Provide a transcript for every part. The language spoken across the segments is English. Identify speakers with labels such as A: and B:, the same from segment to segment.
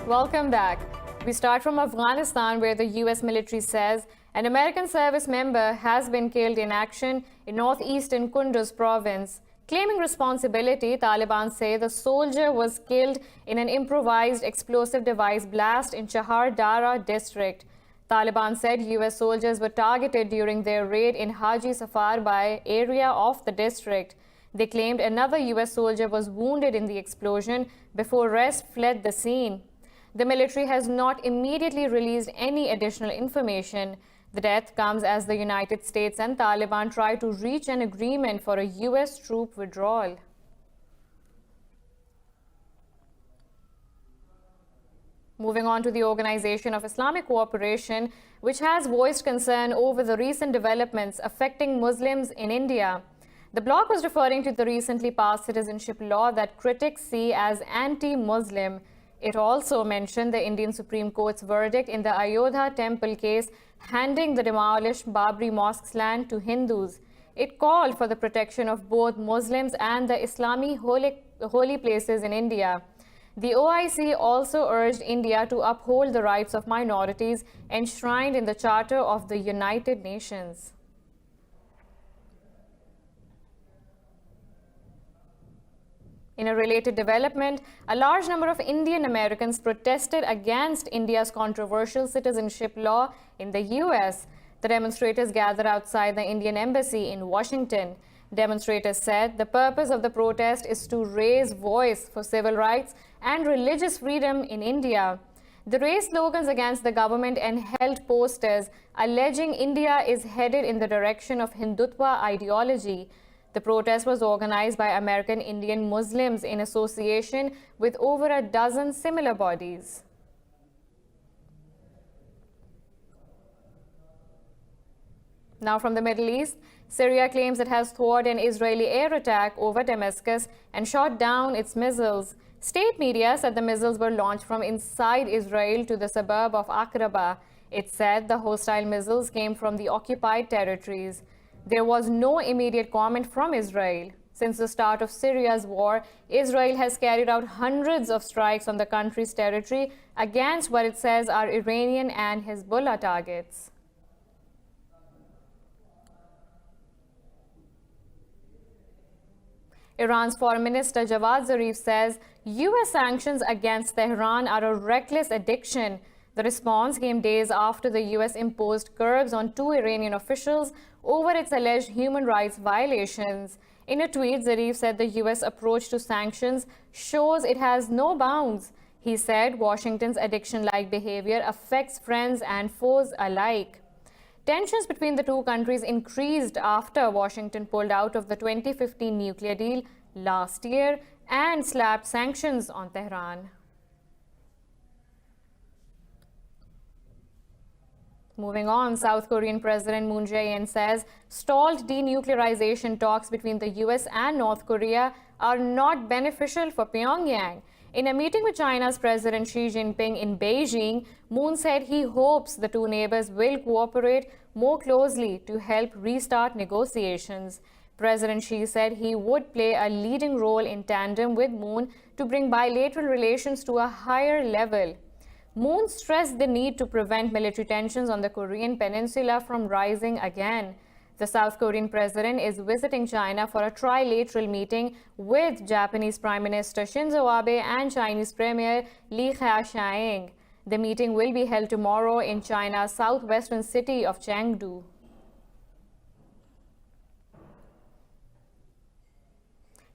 A: Welcome back. We start from Afghanistan, where the U.S. military says an American service member has been killed in action in northeastern Kunduz province. Claiming responsibility, Taliban say the soldier was killed in an improvised explosive device blast in Chahar Dara district. Taliban said U.S. soldiers were targeted during their raid in Haji Safar Bai area of the district. They claimed another U.S. soldier was wounded in the explosion before rest fled the scene. The military has not immediately released any additional information. The death comes as the United States and Taliban try to reach an agreement for a U.S. troop withdrawal. Moving on to the Organization of Islamic Cooperation, which has voiced concern over the recent developments affecting Muslims in India. The bloc was referring to the recently passed citizenship law that critics see as anti-Muslim. It also mentioned the Indian Supreme Court's verdict in the Ayodhya temple case, handing the demolished Babri Mosque's land to Hindus. It called for the protection of both Muslims and the Islami holy places in India. The OIC also urged India to uphold the rights of minorities enshrined in the Charter of the United Nations. In a related development, a large number of Indian Americans protested against India's controversial citizenship law in the US. The demonstrators gathered outside the Indian embassy in Washington. Demonstrators said the purpose of the protest is to raise voice for civil rights and religious freedom in India. They raised slogans against the government and held posters alleging India is headed in the direction of Hindutva ideology. The protest was organized by American Indian Muslims in association with over a dozen similar bodies. Now from the Middle East, Syria claims it has thwarted an Israeli air attack over Damascus and shot down its missiles. State media said the missiles were launched from inside Israel to the suburb of Aqraba. It said the hostile missiles came from the occupied territories. There was no immediate comment from Israel. Since the start of Syria's war, Israel has carried out hundreds of strikes on the country's territory against what it says are Iranian and Hezbollah targets. Iran's Foreign Minister Javad Zarif says U.S. sanctions against Tehran are a reckless addiction. The response came days after the U.S. imposed curbs on two Iranian officials over its alleged human rights violations. In a tweet, Zarif said the U.S. approach to sanctions shows it has no bounds. He said Washington's addiction-like behavior affects friends and foes alike. Tensions between the two countries increased after Washington pulled out of the 2015 nuclear deal last year and slapped sanctions on Tehran. Moving on, South Korean President Moon Jae-in says stalled denuclearization talks between the U.S. and North Korea are not beneficial for Pyongyang. In a meeting with China's President Xi Jinping in Beijing, Moon said he hopes the two neighbors will cooperate more closely to help restart negotiations. President Xi said he would play a leading role in tandem with Moon to bring bilateral relations to a higher level. Moon stressed the need to prevent military tensions on the Korean peninsula from rising again. The South Korean president is visiting China for a trilateral meeting with Japanese Prime Minister Shinzo Abe and Chinese Premier Li Keqiang. The meeting will be held tomorrow in China's southwestern city of Chengdu.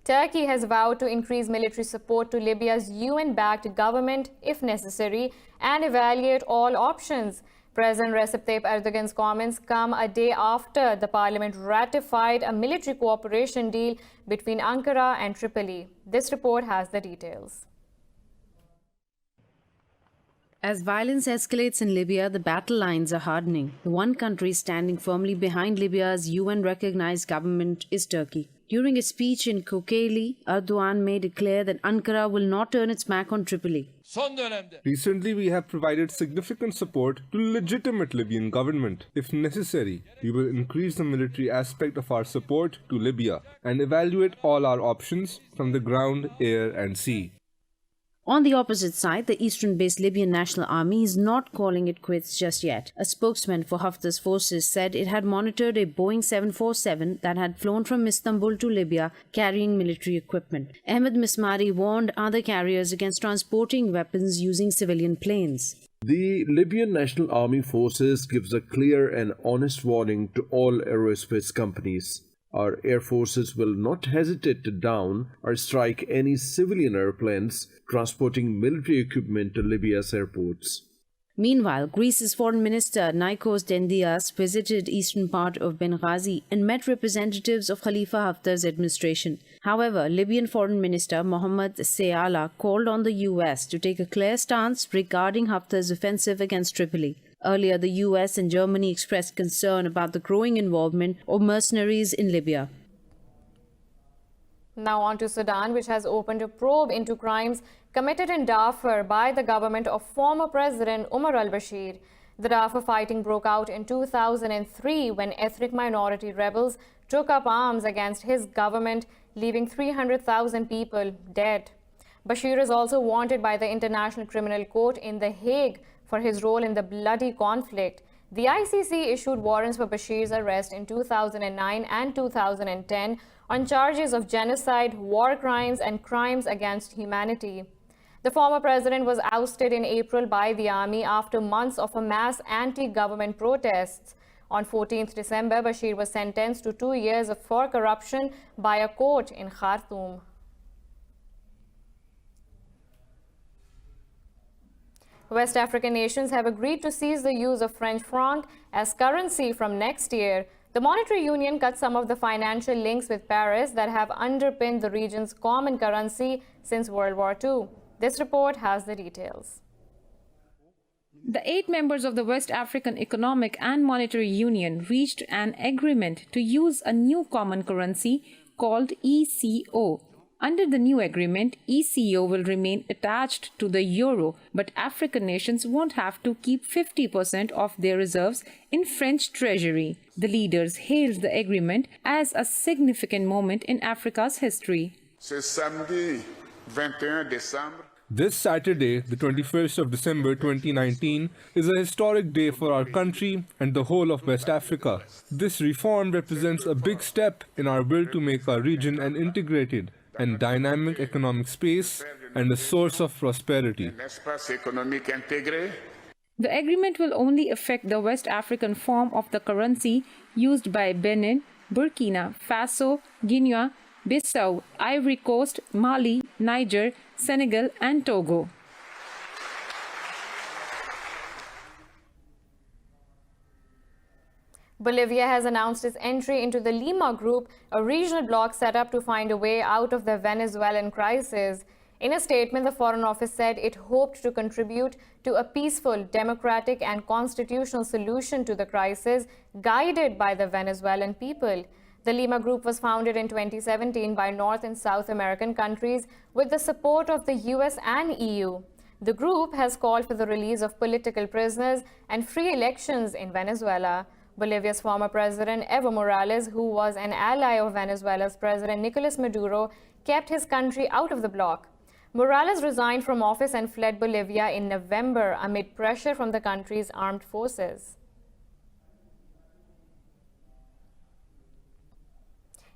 A: Turkey has vowed to increase military support to Libya's UN-backed government if necessary and evaluate all options. President Recep Tayyip Erdogan's comments come a day after the parliament ratified a military cooperation deal between Ankara and Tripoli. This report has the details.
B: As violence escalates in Libya, the battle lines are hardening. The one country standing firmly behind Libya's UN-recognized government is Turkey. During a speech in Kocaeli, Erdogan made it clear that Ankara will not turn its back on Tripoli.
C: Recently, we have provided significant support to legitimate Libyan government. If necessary, we will increase the military aspect of our support to Libya and evaluate all our options from the ground, air and sea.
B: On the opposite side, the eastern-based Libyan National Army is not calling it quits just yet. A spokesman for Haftar's forces said it had monitored a Boeing 747 that had flown from Istanbul to Libya carrying military equipment. Ahmed Mismari warned other carriers against transporting weapons using civilian planes.
D: The Libyan National Army Forces gives a clear and honest warning to all aerospace companies. Our air forces will not hesitate to down or strike any civilian airplanes transporting military equipment to Libya's airports.
B: Meanwhile, Greece's Foreign Minister Nikos Dendias visited eastern part of Benghazi and met representatives of Khalifa Haftar's administration. However, Libyan Foreign Minister Mohammed Seala called on the US to take a clear stance regarding Haftar's offensive against Tripoli. Earlier, the US and Germany expressed concern about the growing involvement of mercenaries in Libya.
A: Now on to Sudan, which has opened a probe into crimes committed in Darfur by the government of former President Omar al-Bashir. The Darfur fighting broke out in 2003 when ethnic minority rebels took up arms against his government, leaving 300,000 people dead. Bashir is also wanted by the International Criminal Court in The Hague for his role in the bloody conflict. The ICC issued warrants for Bashir's arrest in 2009 and 2010 on charges of genocide, war crimes, and crimes against humanity. The former president was ousted in April by the army after months of a mass anti-government protests. On 14th December, Bashir was sentenced to 2 years for corruption by a court in Khartoum. West African nations have agreed to cease the use of French franc as currency from next year. The monetary union cut some of the financial links with Paris that have underpinned the region's common currency since World War II. This report has the details.
E: The 8 members of the West African Economic and Monetary Union reached an agreement to use a new common currency called ECO. Under the new agreement, ECO will remain attached to the euro, but African nations won't have to keep 50% of their reserves in French treasury. The leaders hailed the agreement as a significant moment in Africa's history.
C: This Saturday, the 21st of December 2019, is a historic day for our country and the whole of West Africa. This reform represents a big step in our will to make our region an integrated and dynamic economic space and a source of prosperity.
E: The agreement will only affect the West African form of the currency used by Benin, Burkina Faso, Guinea, Bissau, Ivory Coast, Mali, Niger, Senegal, and Togo.
A: Bolivia has announced its entry into the Lima Group, a regional bloc set up to find a way out of the Venezuelan crisis. In a statement, the Foreign Office said it hoped to contribute to a peaceful, democratic, and constitutional solution to the crisis, guided by the Venezuelan people. The Lima Group was founded in 2017 by North and South American countries with the support of the US and EU. The group has called for the release of political prisoners and free elections in Venezuela. Bolivia's former president, Evo Morales, who was an ally of Venezuela's President Nicolas Maduro, kept his country out of the bloc. Morales resigned from office and fled Bolivia in November amid pressure from the country's armed forces.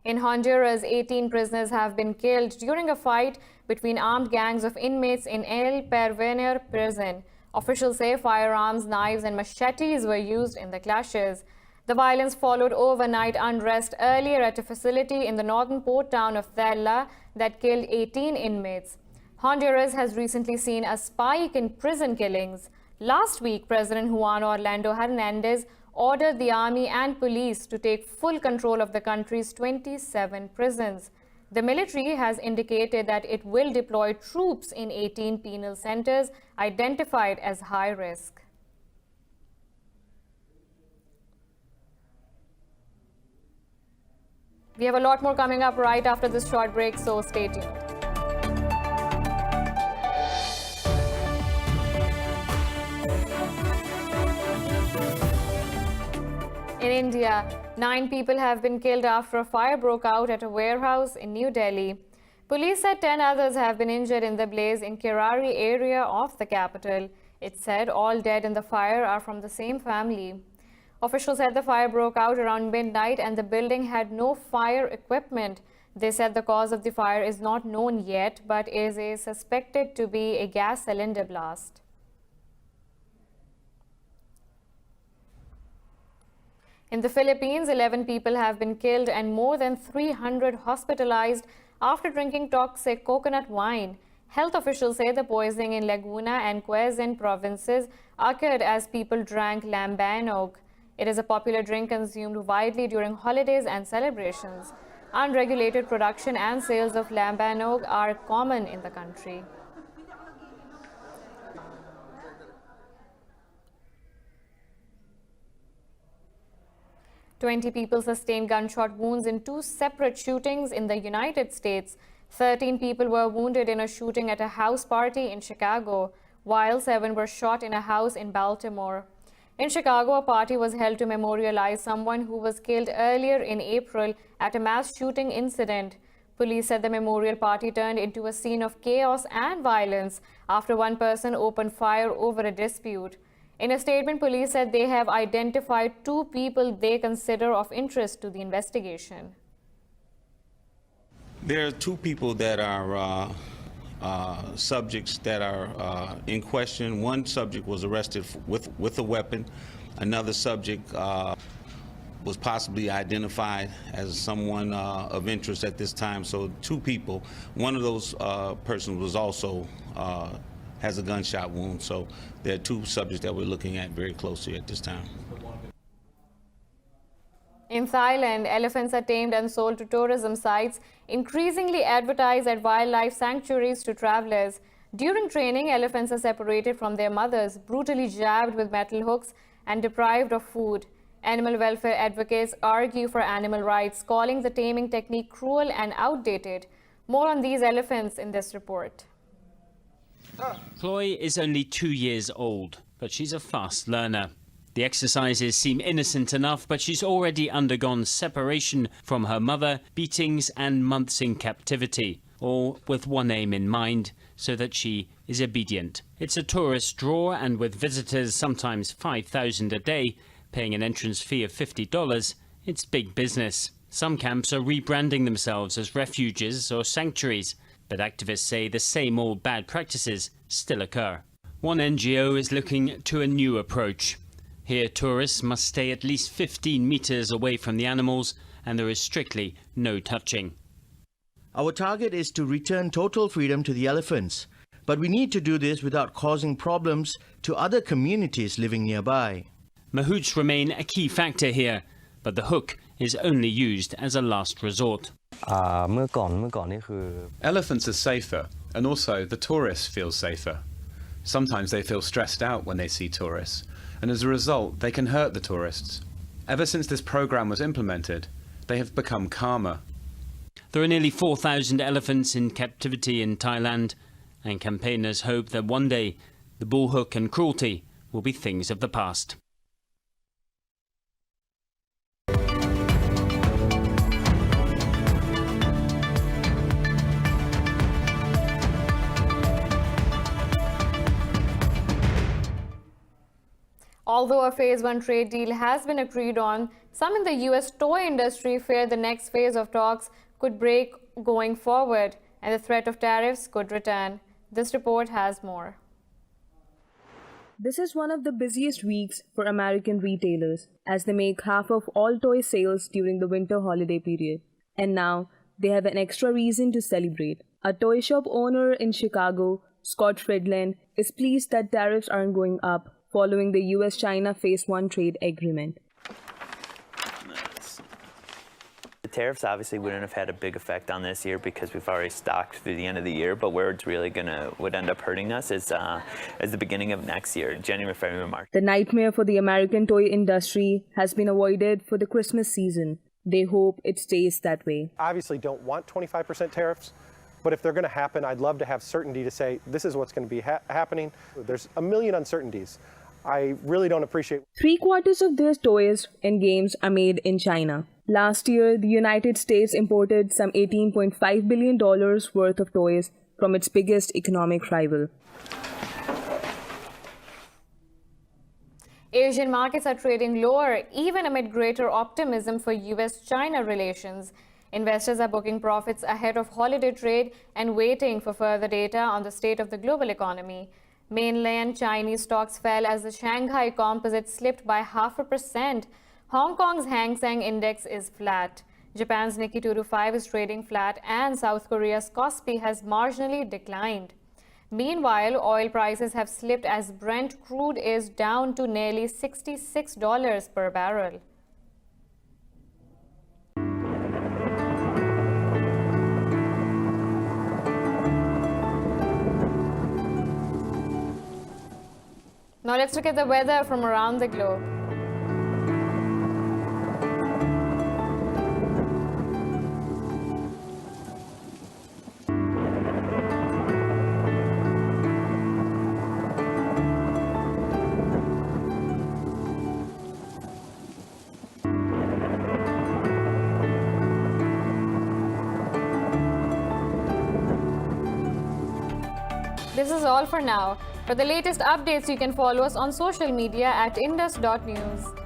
A: In Honduras, 18 prisoners have been killed during a fight between armed gangs of inmates in El Porvenir prison. Officials say firearms, knives, and machetes were used in the clashes. The violence followed overnight unrest earlier at a facility in the northern port town of Tela that killed 18 inmates. Honduras has recently seen a spike in prison killings. Last week, President Juan Orlando Hernandez ordered the army and police to take full control of the country's 27 prisons. The military has indicated that it will deploy troops in 18 penal centers identified as high risk. We have a lot more coming up right after this short break, so stay tuned. In India, 9 people have been killed after a fire broke out at a warehouse in New Delhi. Police said 10 others have been injured in the blaze in Kirari area of the capital. It said all dead in the fire are from the same family. Officials said the fire broke out around midnight and the building had no fire equipment. They said the cause of the fire is not known yet, but is suspected to be a gas cylinder blast. In the Philippines, 11 people have been killed and more than 300 hospitalized after drinking toxic coconut wine. Health officials say the poisoning in Laguna and Quezon provinces occurred as people drank Lambaoke. It is a popular drink consumed widely during holidays and celebrations. Unregulated production and sales of Lambaoke are common in the country. Twenty people sustained gunshot wounds in two separate shootings in the United States. 13 people were wounded in a shooting at a house party in Chicago, while 7 were shot in a house in Baltimore. In Chicago, a party was held to memorialize someone who was killed earlier in April at a mass shooting incident. Police said the memorial party turned into a scene of chaos and violence after one person opened fire over a dispute. In a statement, police said they have identified 2 people they consider of interest to the investigation.
F: There are 2 people that are subjects that are in question. One subject was arrested with a weapon. Another subject was possibly identified as someone of interest at this time. So 2 people. One of those persons was also has a gunshot wound. So there are 2 subjects that we're looking at very closely at this time.
A: In Thailand, elephants are tamed and sold to tourism sites, increasingly advertised at wildlife sanctuaries to travelers. During training, elephants are separated from their mothers, brutally jabbed with metal hooks and deprived of food. Animal welfare advocates argue for animal rights, calling the taming technique cruel and outdated. More on these elephants in this report.
G: Chloe is only 2 years old, but she's a fast learner. The exercises seem innocent enough, but she's already undergone separation from her mother, beatings and months in captivity, all with one aim in mind, so that she is obedient. It's a tourist draw, and with visitors sometimes 5,000 a day, paying an entrance fee of $50, it's big business. Some camps are rebranding themselves as refuges or sanctuaries, but activists say the same old bad practices still occur. One NGO is looking to a new approach. Here, tourists must stay at least 15 meters away from the animals, and there is strictly no touching.
H: Our target is to return total freedom to the elephants, but we need to do this without causing problems to other communities living nearby.
G: Mahouts remain a key factor here, but the hook is only used as a last resort.
I: Elephants are safer, and also the tourists feel safer. Sometimes they feel stressed out when they see tourists, and as a result they can hurt the tourists. Ever since this program was implemented, they have become calmer.
G: There are nearly 4,000 elephants in captivity in Thailand, and campaigners hope that one day the bull hook and cruelty will be things of the past.
A: Although a Phase 1 trade deal has been agreed on, some in the US toy industry fear the next phase of talks could break going forward and the threat of tariffs could return. This report has more.
J: This is one of the busiest weeks for American retailers, as they make half of all toy sales during the winter holiday period. And now, they have an extra reason to celebrate. A toy shop owner in Chicago, Scott Fridland, is pleased that tariffs aren't going up following the US-China Phase 1 trade agreement.
K: The tariffs obviously wouldn't have had a big effect on this year because we've already stocked through the end of the year, but where it's really would end up hurting us is the beginning of next year, January, February, March.
J: The nightmare for the American toy industry has been avoided for the Christmas season. They hope it stays that way.
L: Obviously don't want 25% tariffs, but if they're going to happen, I'd love to have certainty to say this is what's going to be happening. There's a million uncertainties. I really don't appreciate.
J: 3/4 of their toys and games are made in China. Last year, the United States imported some $18.5 billion worth of toys from its biggest economic rival.
A: Asian markets are trading lower, even amid greater optimism for US-China relations. Investors are booking profits ahead of holiday trade and waiting for further data on the state of the global economy. Mainland Chinese stocks fell as the Shanghai Composite slipped by 0.5%. Hong Kong's Hang Seng Index is flat. Japan's Nikkei 225 is trading flat, and South Korea's Kospi has marginally declined. Meanwhile, oil prices have slipped as Brent crude is down to nearly $66 per barrel. Now let's look at the weather from around the globe. This is all for now. For the latest updates, you can follow us on social media at indus.news.